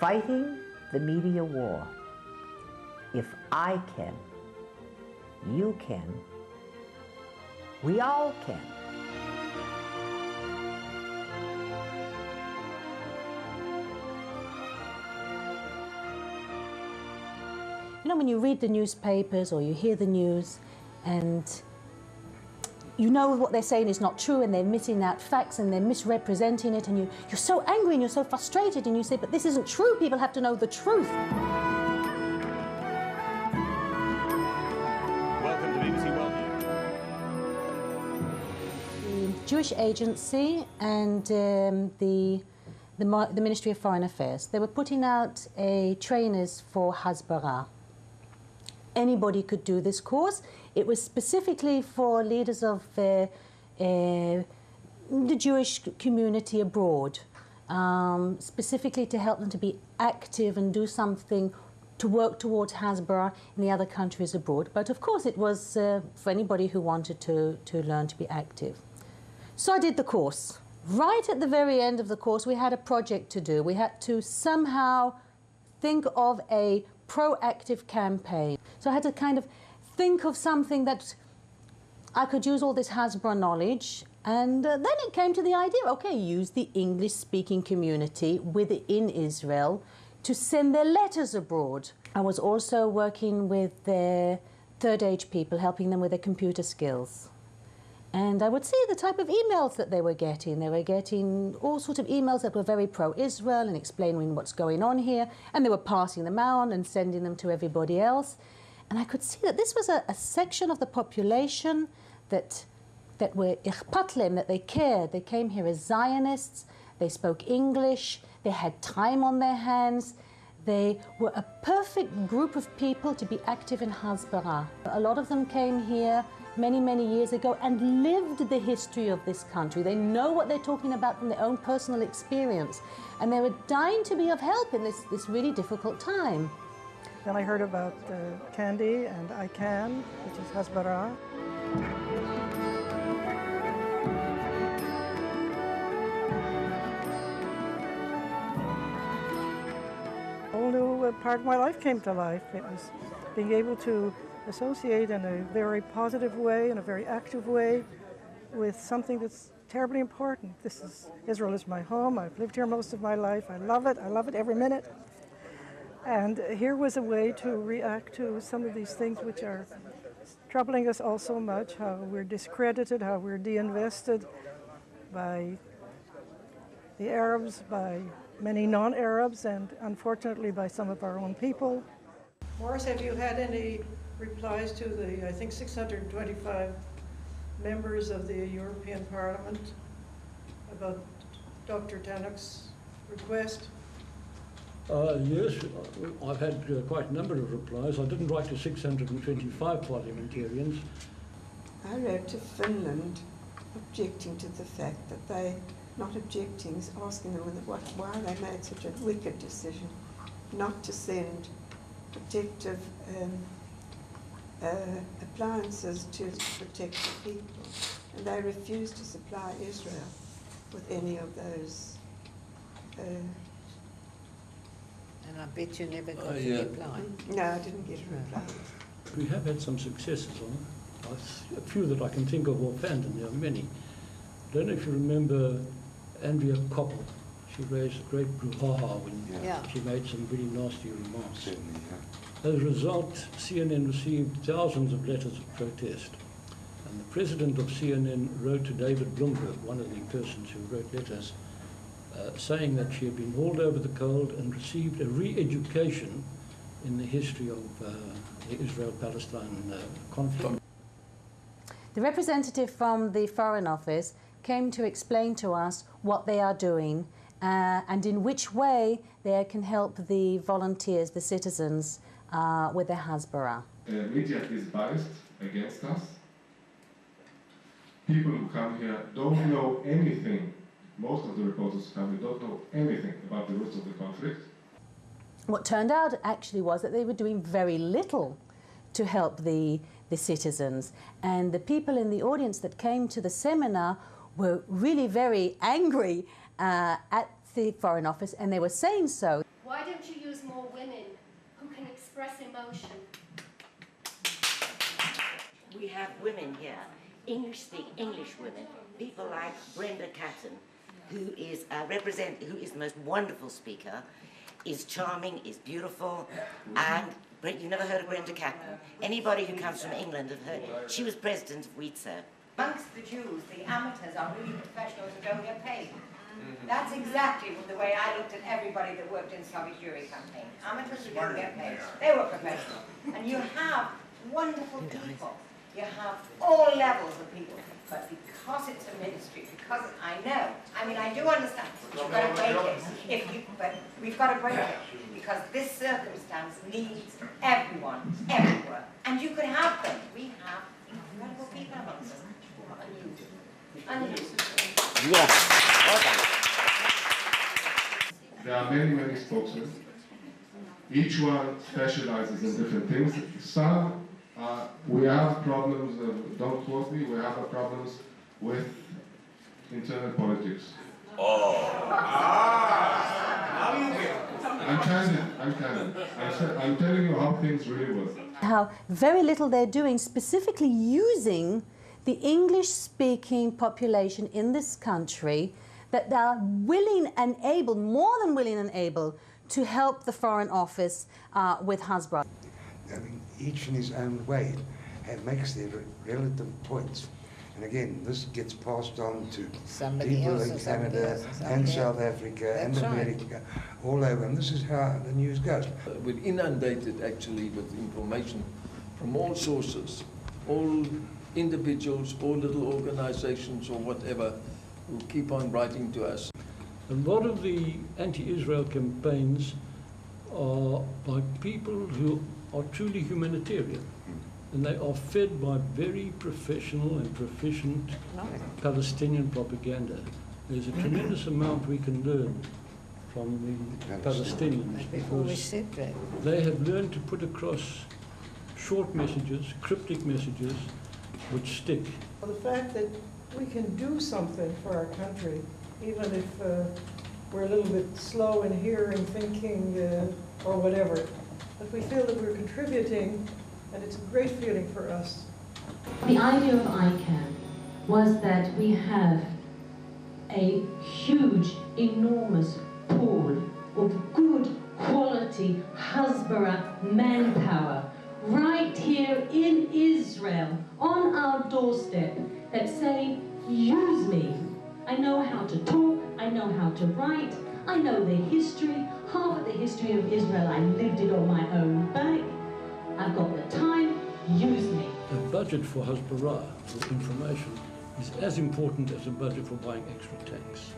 fighting the media war. If I can, you can, we all can. You know, when you read the newspapers or you hear the news and you know what they're saying is not true and they're missing out facts and they're misrepresenting it, and you're so angry and you're so frustrated and you say, but this isn't true, people have to know the truth. Welcome to BBC World News. The Jewish Agency and the Ministry of Foreign Affairs, they were putting out trainers for Hasbara. Anybody could do this course. It was specifically for leaders of the Jewish community abroad, specifically to help them to be active and do something to work towards Hasbara in the other countries abroad. But of course it was for anybody who wanted to learn to be active. So I did the course. Right at the very end of the course, we had a project to do. We had to somehow think of a proactive campaign. So I had to kind of think of something that I could use all this Hasbara knowledge, and then it came to the idea, okay, use the English-speaking community within Israel to send their letters abroad. I was also working with their third-age people, helping them with their computer skills. And I would see the type of emails that they were getting. They were getting all sorts of emails that were very pro-Israel and explaining what's going on here, and they were passing them out and sending them to everybody else. And I could see that this was a section of the population that were ichpatlem, that they cared. They came here as Zionists, they spoke English, they had time on their hands. They were a perfect group of people to be active in Hasbara. A lot of them came here many, many years ago and lived the history of this country. They know what they're talking about from their own personal experience. And they were dying to be of help in this really difficult time. Then I heard about Candy and ICAN, which is Hasbara. A whole new part of my life came to life. It was being able to associate in a very positive way, in a very active way, with something that's terribly important. Israel is my home. I've lived here most of my life. I love it every minute. And here was a way to react to some of these things which are troubling us all so much, how we're discredited, how we're de-invested by the Arabs, by many non-Arabs, and unfortunately by some of our own people. Morris, have you had any replies to the, I think, 625 members of the European Parliament about Dr. Tannock's request? Yes, I've had quite a number of replies. I didn't write to 625 parliamentarians. I wrote to Finland objecting to the fact that they, not objecting, asking them why they made such a wicked decision not to send protective appliances to protect the people. And they refused to supply Israel with any of those. And I bet you never got a reply. No, I didn't get a reply. We have had some successes on it. A few that I can think of offhand, and there are many. I don't know if you remember Andrea Koppel. She raised a great brouhaha when she made some really nasty remarks. As a result, CNN received thousands of letters of protest. And the president of CNN wrote to David Bloomberg, one of the persons who wrote letters, saying that she had been hauled over the cold and received a re-education in the history of the Israel-Palestine conflict. The representative from the Foreign Office came to explain to us what they are doing and in which way they can help the volunteers, the citizens, with their Hasbara. The media is biased against us. People who come here don't know anything. Most of the reporters who come here don't know anything about the roots of the conflict. What turned out actually was that they were doing very little to help the citizens. And the people in the audience that came to the seminar were really very angry at the Foreign Office, and they were saying so. Why don't you use more women who can express emotion? We have women here, English women, people like Brenda Catton, who is who is the most wonderful speaker, is charming, is beautiful, and you never heard of Brenda Catton. Anybody who comes from England have heard. She was president of WITSA. Amongst the Jews, the amateurs are really professionals and don't get paid. That's exactly the way I looked at everybody that worked in the Soviet Jewry campaign. Amateurs who didn't get paid. They were professional. And you have wonderful people. You have all levels of people. But because it's a ministry, because I do understand, you've got to break it. But we've got to break it. Because this circumstance needs everyone, everywhere. And you could have them. We have incredible people amongst us. Unusual. Yes. Well done. There are many, many spokesmen. Each one specializes in different things. Some, we have problems, don't quote me, we have problems with internal politics. I'm candid. I'm telling you how things really work. How very little they're doing, specifically using the English-speaking population in this country, that they are willing and able, more than willing and able, to help the Foreign Office with Hasbara. I mean, each in his own way makes their relative points. And again, this gets passed on to people in Canada and South Africa and America, all over. And this is how the news goes. We're inundated actually with information from all sources, all individuals, all little organizations or whatever, who keep on writing to us. A lot of the anti-Israel campaigns are by people who are truly humanitarian, and they are fed by very professional and proficient Palestinian propaganda. There's a tremendous amount we can learn from the Palestinians, because they have learned to put across short messages, cryptic messages, which stick. Well, the fact that we can do something for our country, even if we're a little bit slow in hearing, thinking, or whatever, but we feel that we're contributing, and it's a great feeling for us. The idea of ICAN was that we have a huge, enormous pool of good quality Hasbara manpower right here in Israel, on our doorstep, that say, use me. I know how to talk, I know how to write, I know the history, half of the history of Israel, I lived it on my own back. I've got the time, use me. The budget for Hasbara, for information, is as important as a budget for buying extra tanks.